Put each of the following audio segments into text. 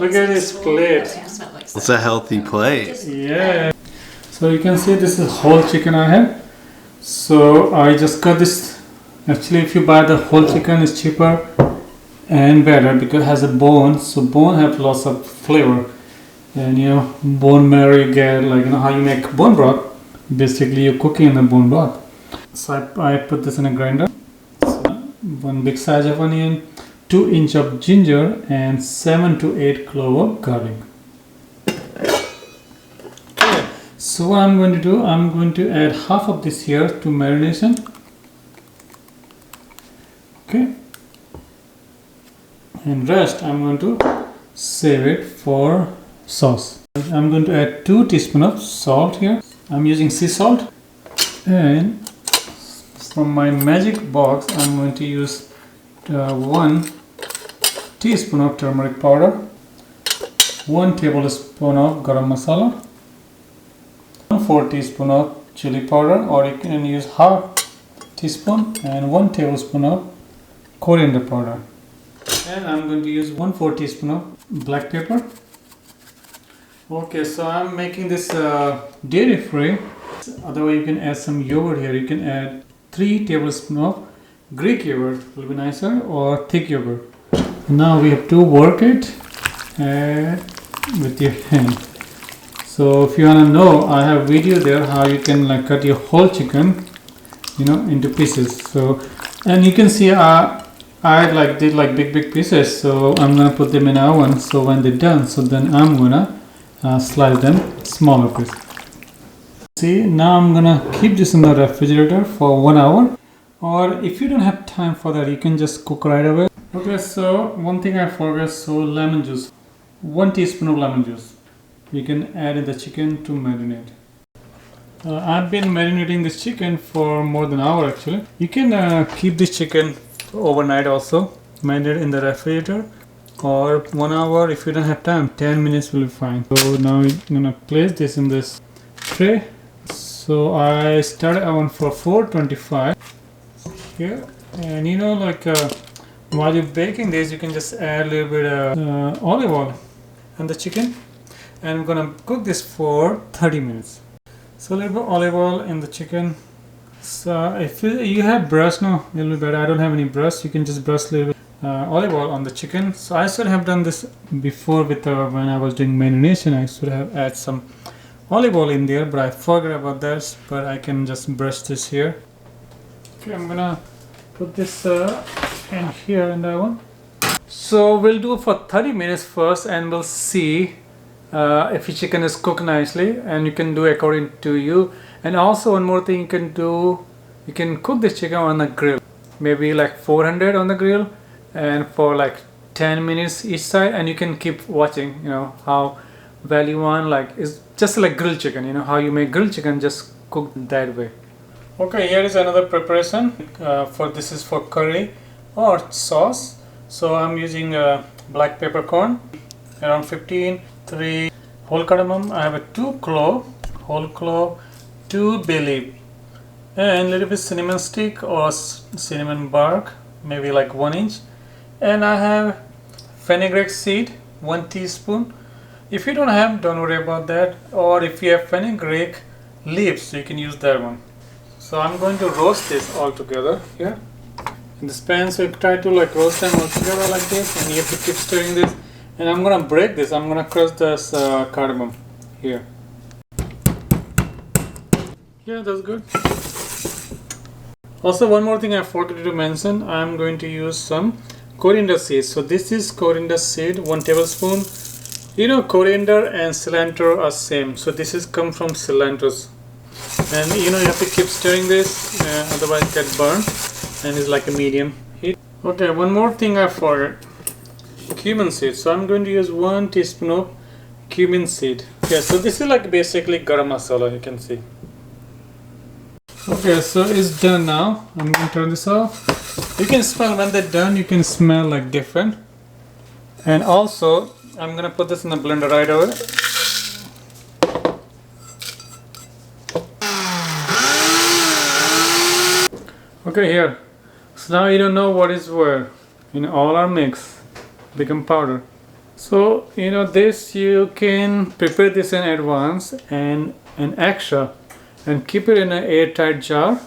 Look at this plate. It's a healthy plate. Yeah. So you can see this is whole chicken I have. So I just cut this. Actually, if you buy the whole chicken, it's cheaper and better because it has a bone. So bone have lots of flavor. And you know, bone marrow you get, like you know how you make bone broth. Basically, you're cooking in the bone broth. So I put this in a grinder. So 1 big size of onion, 2 inch of ginger, and 7 to 8 cloves of garlic. Okay. So what I'm going to do, I'm going to add half of this here to marination. Okay. And rest I'm going to save it for sauce. I'm going to add 2 teaspoons of salt here. I'm using sea salt, and from my magic box I'm going to use 1 teaspoon of turmeric powder, 1 tablespoon of garam masala, 4 teaspoon of chili powder, or you can use half teaspoon, and 1 tablespoon of coriander powder. And I'm going to use 1/4 teaspoon of black pepper. Okay, so I'm making this dairy free. Otherwise, you can add some yogurt here. You can add 3 tablespoons of Greek yogurt, will be nicer, or thick yogurt. Now we have to work it with your hand. So if you wanna know, I have video there how you can like cut your whole chicken, you know, into pieces. So, and you can see I like did like big pieces. So I'm gonna put them in the oven. So when they're done, so then I'm gonna slice them smaller pieces. See, now I'm gonna keep this in the refrigerator for 1 hour, or if you don't have time for that, you can just cook right away. Okay, so one thing I forgot, so lemon juice, 1 teaspoon of lemon juice you can add in the chicken to marinate. I've been marinating this chicken for more than an hour actually. You can keep this chicken overnight also, marinate in the refrigerator, or 1 hour if you don't have time, 10 minutes will be fine. So now I'm gonna place this in this tray. So I started oven for 425 here, and you know, like while you're baking this, you can just add a little bit of olive oil on the chicken, and I'm gonna cook this for 30 minutes. So a little bit of olive oil in the chicken. So if you have brush, no, a little bit better. I don't have any brush. You can just brush a little bit olive oil on the chicken. So I should have done this before with when I was doing marination. I should have add some olive oil in there, but I forgot about that. But I can just brush this here. Okay, I'm gonna put this in here in that one. So we'll do it for 30 minutes first, and we'll see if your chicken is cooked nicely, and you can do according to you. And also one more thing you can do, you can cook this chicken on the grill, maybe like 400 on the grill, and for like 10 minutes each side, and you can keep watching, you know, how well you want. Like it's just like grilled chicken, you know how you make grilled chicken, just cook that way. Okay, here is another preparation for this is for curry or sauce. So I'm using black peppercorn, around 15, 3 whole cardamom. I have a 2 clove, whole clove, 2 bay leaf, and a little bit cinnamon stick or cinnamon bark, maybe like 1 inch. And I have fenugreek seed, 1 teaspoon. If you don't have, don't worry about that. Or if you have fenugreek leaves, you can use that one. So I'm going to roast this all together here in this pan. So you try to like roast them all together like this, and you have to keep stirring this. And I'm gonna break this. I'm gonna crush this cardamom here. Yeah, that's good. Also, one more thing I forgot to mention, I'm going to use some coriander seeds. So this is coriander seed, 1 tablespoon. You know, coriander and cilantro are same. So this is come from cilantros. And you know, you have to keep stirring this, otherwise it gets burnt, and it's like a medium heat. Okay, one more thing I forgot, cumin seed. So I'm going to use 1 teaspoon of cumin seed. Okay, so this is like basically garam masala, you can see. Okay, so it's done now. I'm going to turn this off. You can smell when they're done, you can smell like different. And also, I'm going to put this in the blender right away. Okay, here. So now you don't know what is where. You know, all are mixed, become powder. So this you can prepare this in advance and an extra and keep it in an airtight jar,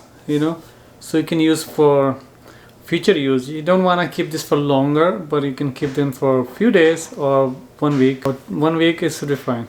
so you can use for future use. You don't want to keep this for longer, but you can keep them for a few days or 1 week. But 1 week is should be fine.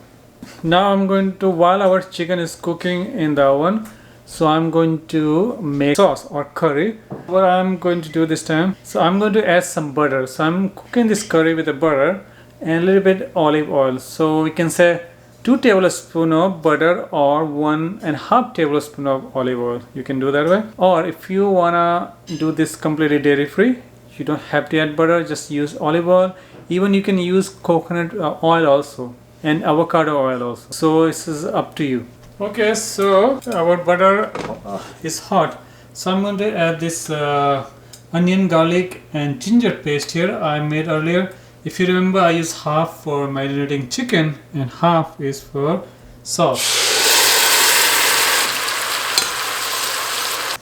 Now I'm going to, while our chicken is cooking in the oven, so I'm going to make sauce or curry. What I'm going to do this time, so I'm going to add some butter. So I'm cooking this curry with the butter and a little bit olive oil. So we can say 2 tablespoons of butter or 1.5 tablespoon of olive oil. You can do that way. Or if you wanna do this completely dairy free, you don't have to add butter, just use olive oil. Even you can use coconut oil also and avocado oil also. So this is up to you. Okay, so our butter is hot. So I'm going to add this onion, garlic and ginger paste here I made earlier. If you remember, I use half for marinating chicken and half is for sauce.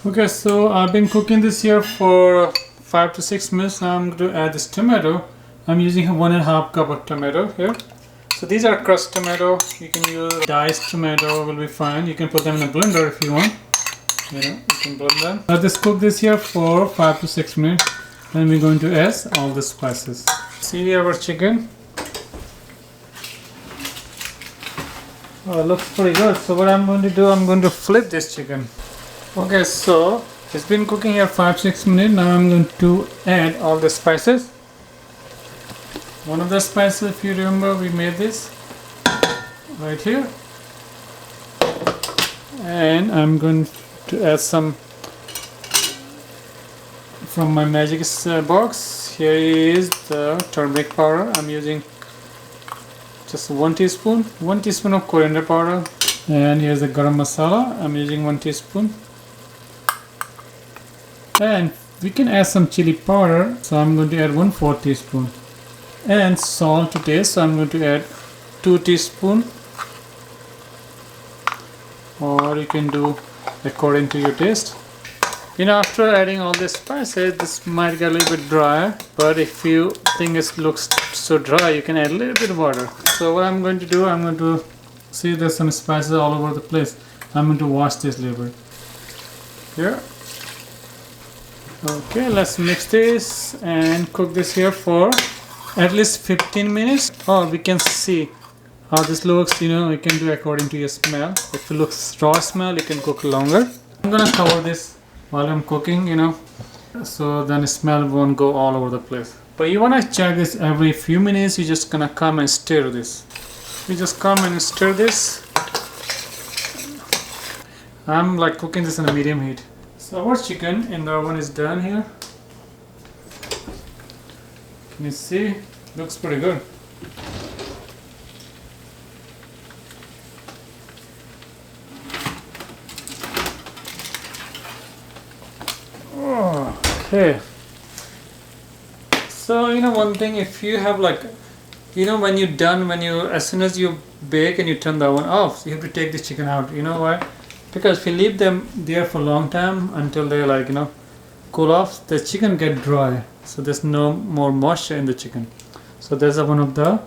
Okay, so I've been cooking this here for 5 to 6 minutes. Now I'm going to add this tomato. I'm using 1.5 cup of tomato here. So these are crushed tomato. You can use diced tomato, will be fine. You can put them in a blender if you want. You can blend them. Let us cook this here for 5 to 6 minutes. Then we're going to add all the spices. See our chicken. Oh, it looks pretty good. So what I'm going to do, I'm going to flip this chicken. Okay, so it's been cooking here 5-6 minutes. Now I'm going to add all the spices. One of the spices, if you remember, we made this right here. And I'm going to add some from my magic box. Here is the turmeric powder. I'm using just 1 teaspoon. 1 teaspoon of coriander powder. And here's the garam masala. I'm using 1 teaspoon. And we can add some chili powder. So I'm going to add 1/4 teaspoon. And salt to taste. So I'm going to add 2 teaspoon. Or you can do according to your taste. After adding all this spices, this might get a little bit drier, but if you think it looks so dry, you can add a little bit of water. So what I'm going to do, I'm going to see there's some spices all over the place. I'm going to wash this a little bit. Here. Okay, let's mix this and cook this here for at least 15 minutes. Or we can see how this looks, you can do according to your smell. If it looks raw smell, you can cook longer. I'm gonna cover this while I'm cooking, so then the smell won't go all over the place. But you wanna check this every few minutes. You're just gonna come and stir this. You just come and stir this. I'm like cooking this in a medium heat. So our chicken in the oven is done here. Can you see? Looks pretty good. Okay. So one thing, if you have when you're done, as soon as you bake and you turn the oven off, you have to take the chicken out. You know why? Because if you leave them there for a long time until they cool off, the chicken get dry. So there's no more moisture in the chicken. So that's one of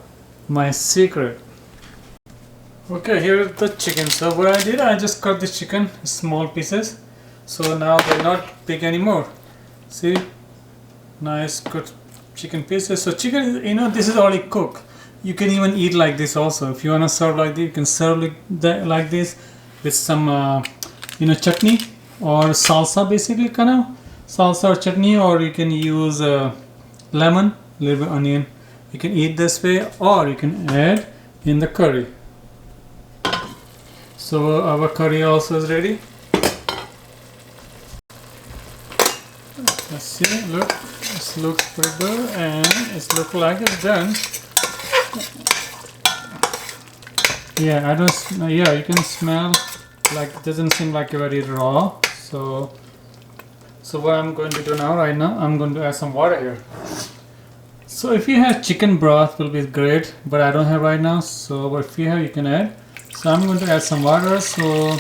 my secret. Okay, here's the chicken. So what I did, I just cut the chicken in small pieces. So now they're not big anymore. See, nice good chicken pieces. So chicken, this is already cooked. You can even eat like this also. If you want to serve like this, you can serve like this with some chutney or salsa, basically salsa or chutney, or you can use lemon, a little bit onion. You can eat this way, or you can add in the curry. So our curry also is ready. Let's see, look, this looks pretty good and it looks like it's done. Yeah, you can smell like it doesn't seem like very raw. So what I'm going to do right now, I'm going to add some water here. So if you have chicken broth, will be great, but I don't have right now. So if you have, you can add. So I'm going to add some water. So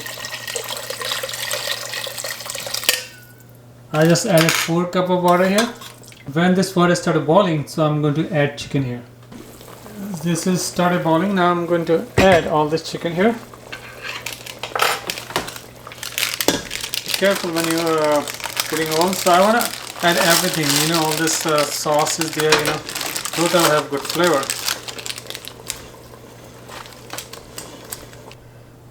I just added 4 cups of water here. When this water started boiling, so I'm going to add chicken here. this is started boiling. Now I'm going to add all this chicken here. Be careful when you're putting on. So I want to add everything. You know, all this sauce is there. You know, both will have good flavor.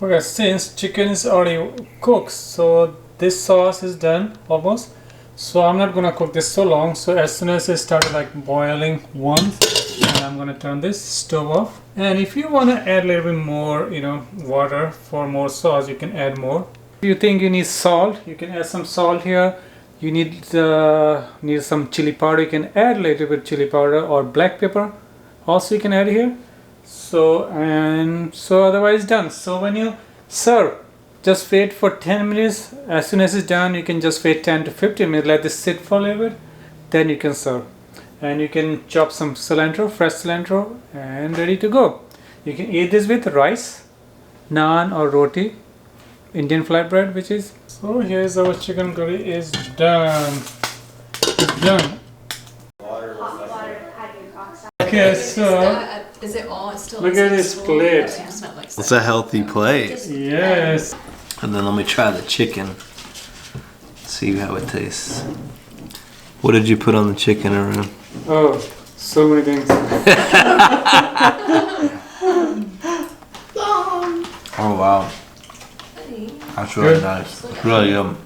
Okay, since chicken is already cooked, so this sauce is done almost. So I'm not gonna cook this so long. So as soon as it started like boiling once, and I'm gonna turn this stove off. And if you wanna add a little bit more, you know, water for more sauce, you can add more. If you think you need salt, you can add some salt here. You need some chili powder. You can add a little bit chili powder or black pepper. Also, you can add here. So otherwise done. So when you serve, just wait for 10 minutes. As soon as it's done, you can just wait 10 to 15 minutes. Let this sit for a little bit. Then you can serve. And you can chop some cilantro, fresh cilantro, and ready to go. You can eat this with rice, naan or roti, Indian flatbread, which is. So here's our chicken curry is done. It's done. Okay, so is it all? It's still look at this plate. It's a healthy plate. Yes. And then let me try the chicken. See how it tastes. What did you put on the chicken, Arun? Oh, so many things. Oh wow. That's really nice. It's really yum.